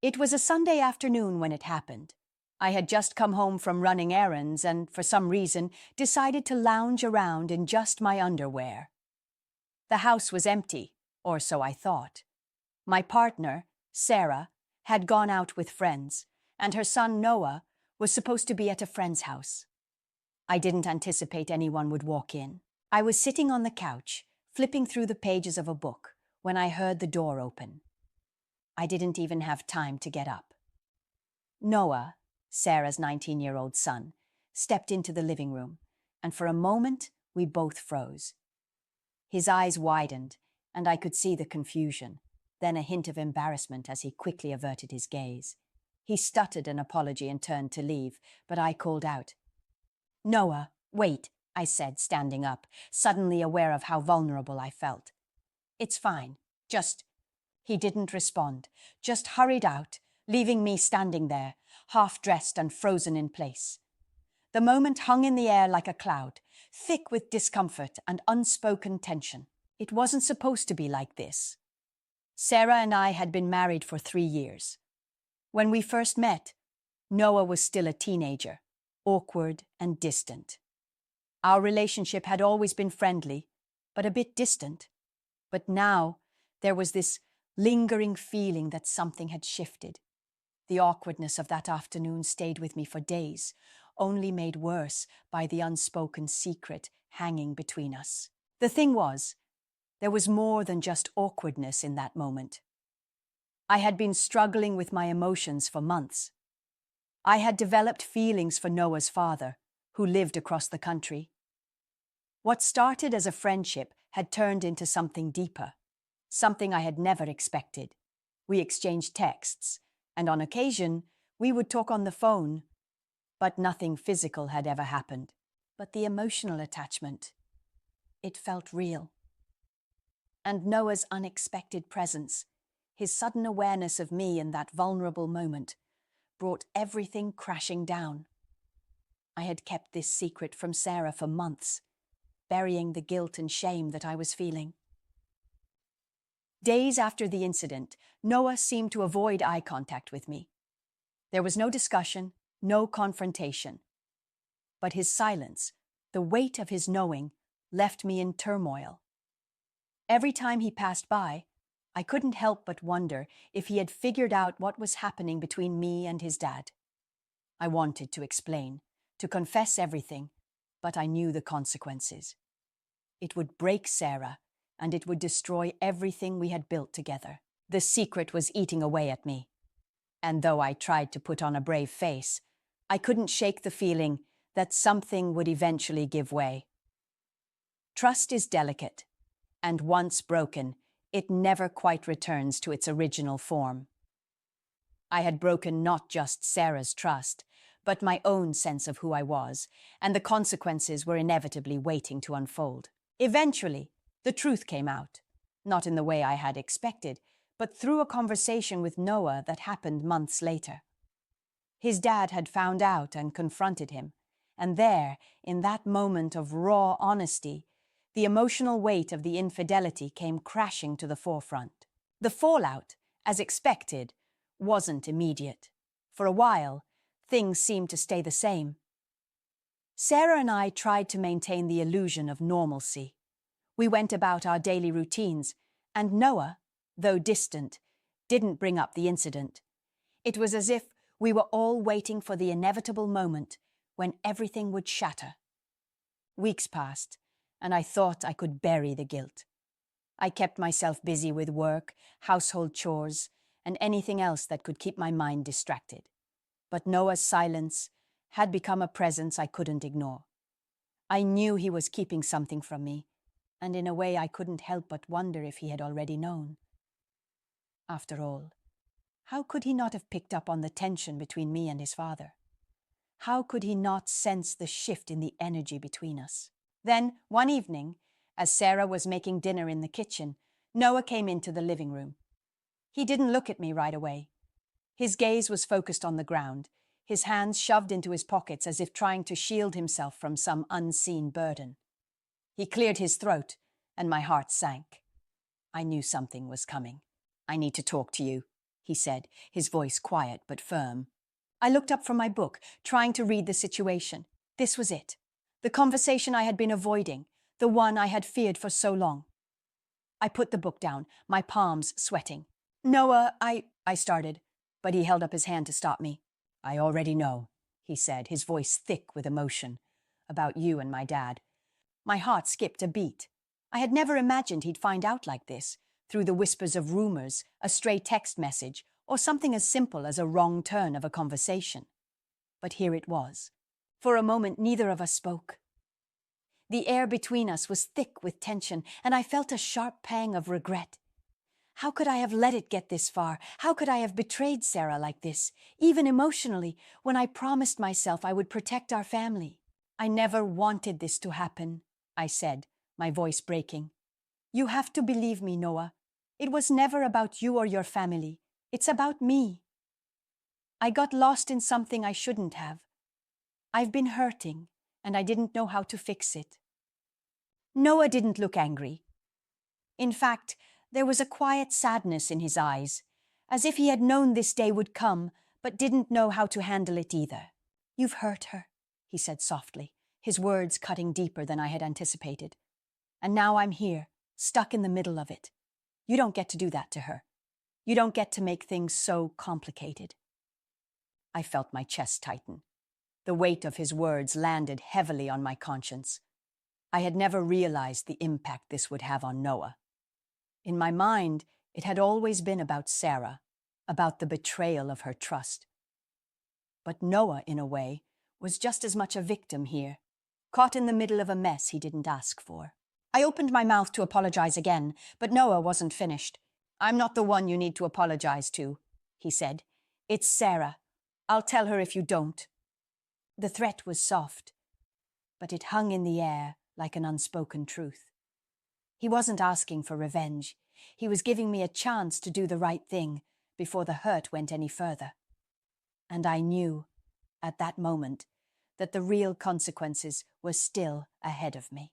It was a Sunday afternoon when it happened. I had just come home from running errands and, for some reason, decided to lounge around in just my underwear. The house was empty, or so I thought. My partner, Sarah, had gone out with friends, and her son Noah was supposed to be at a friend's house. I didn't anticipate anyone would walk in. I was sitting on the couch, flipping through the pages of a book, when I heard the door open. I didn't even have time to get up. Noah, Sarah's 19-year-old son, stepped into the living room, and for a moment we both froze. His eyes widened, and I could see the confusion, then a hint of embarrassment as he quickly averted his gaze. He stuttered an apology and turned to leave, but I called out. "Noah, wait," I said, standing up, suddenly aware of how vulnerable I felt. "It's fine, just—" He didn't respond, just hurried out, leaving me standing there, half-dressed and frozen in place. The moment hung in the air like a cloud, thick with discomfort and unspoken tension. It wasn't supposed to be like this. Sarah and I had been married for 3 years. When we first met, Noah was still a teenager, awkward and distant. Our relationship had always been friendly, but a bit distant. But now there was this lingering feeling that something had shifted. The awkwardness of that afternoon stayed with me for days, only made worse by the unspoken secret hanging between us. The thing was, there was more than just awkwardness in that moment. I had been struggling with my emotions for months. I had developed feelings for Noah's father, who lived across the country. What started as a friendship had turned into something deeper, something I had never expected. We exchanged texts, and on occasion, we would talk on the phone, but nothing physical had ever happened. But the emotional attachment, it felt real. And Noah's unexpected presence, his sudden awareness of me in that vulnerable moment, brought everything crashing down. I had kept this secret from Sarah for months, burying the guilt and shame that I was feeling. Days after the incident, Noah seemed to avoid eye contact with me. There was no discussion, no confrontation. But his silence, the weight of his knowing, left me in turmoil. Every time he passed by, I couldn't help but wonder if he had figured out what was happening between me and his dad. I wanted to explain, to confess everything, but I knew the consequences. It would break Sarah, and it would destroy everything we had built together. The secret was eating away at me. And though I tried to put on a brave face, I couldn't shake the feeling that something would eventually give way. Trust is delicate, and once broken, it never quite returns to its original form. I had broken not just Sarah's trust, but my own sense of who I was, and the consequences were inevitably waiting to unfold. Eventually, the truth came out, not in the way I had expected, but through a conversation with Noah that happened months later. His dad had found out and confronted him, and there, in that moment of raw honesty, the emotional weight of the infidelity came crashing to the forefront. The fallout, as expected, wasn't immediate. For a while, things seemed to stay the same. Sarah and I tried to maintain the illusion of normalcy. We went about our daily routines, and Noah, though distant, didn't bring up the incident. It was as if we were all waiting for the inevitable moment when everything would shatter. Weeks passed, and I thought I could bury the guilt. I kept myself busy with work, household chores, and anything else that could keep my mind distracted. But Noah's silence had become a presence I couldn't ignore. I knew he was keeping something from me, and in a way I couldn't help but wonder if he had already known. After all, how could he not have picked up on the tension between me and his father? How could he not sense the shift in the energy between us? Then, one evening, as Sarah was making dinner in the kitchen, Noah came into the living room. He didn't look at me right away. His gaze was focused on the ground, his hands shoved into his pockets as if trying to shield himself from some unseen burden. He cleared his throat, and my heart sank. I knew something was coming. "I need to talk to you," he said, his voice quiet but firm. I looked up from my book, trying to read the situation. This was it. The conversation I had been avoiding, the one I had feared for so long. I put the book down, my palms sweating. Noah, I started, but he held up his hand to stop me. I already know, he said, his voice thick with emotion, about you and my dad. My heart skipped a beat. I had never imagined he'd find out like this, through the whispers of rumors, a stray text message, or something as simple as a wrong turn of a conversation. But here it was. For a moment, neither of us spoke. The air between us was thick with tension, and I felt a sharp pang of regret. How could I have let it get this far? How could I have betrayed Sarah like this, even emotionally, when I promised myself I would protect our family? I never wanted this to happen, I said, my voice breaking. You have to believe me, Noah. It was never about you or your family. It's about me. I got lost in something I shouldn't have. I've been hurting, and I didn't know how to fix it. Noah didn't look angry. In fact, there was a quiet sadness in his eyes, as if he had known this day would come, but didn't know how to handle it either. You've hurt her, he said softly, his words cutting deeper than I had anticipated. And now I'm here, stuck in the middle of it. You don't get to do that to her. You don't get to make things so complicated. I felt my chest tighten. The weight of his words landed heavily on my conscience. I had never realized the impact this would have on Noah. In my mind, it had always been about Sarah, about the betrayal of her trust. But Noah, in a way, was just as much a victim here, caught in the middle of a mess he didn't ask for. I opened my mouth to apologize again, but Noah wasn't finished. I'm not the one you need to apologize to, he said. It's Sarah. I'll tell her if you don't. The threat was soft, but it hung in the air like an unspoken truth. He wasn't asking for revenge. He was giving me a chance to do the right thing before the hurt went any further. And I knew, at that moment, that the real consequences were still ahead of me.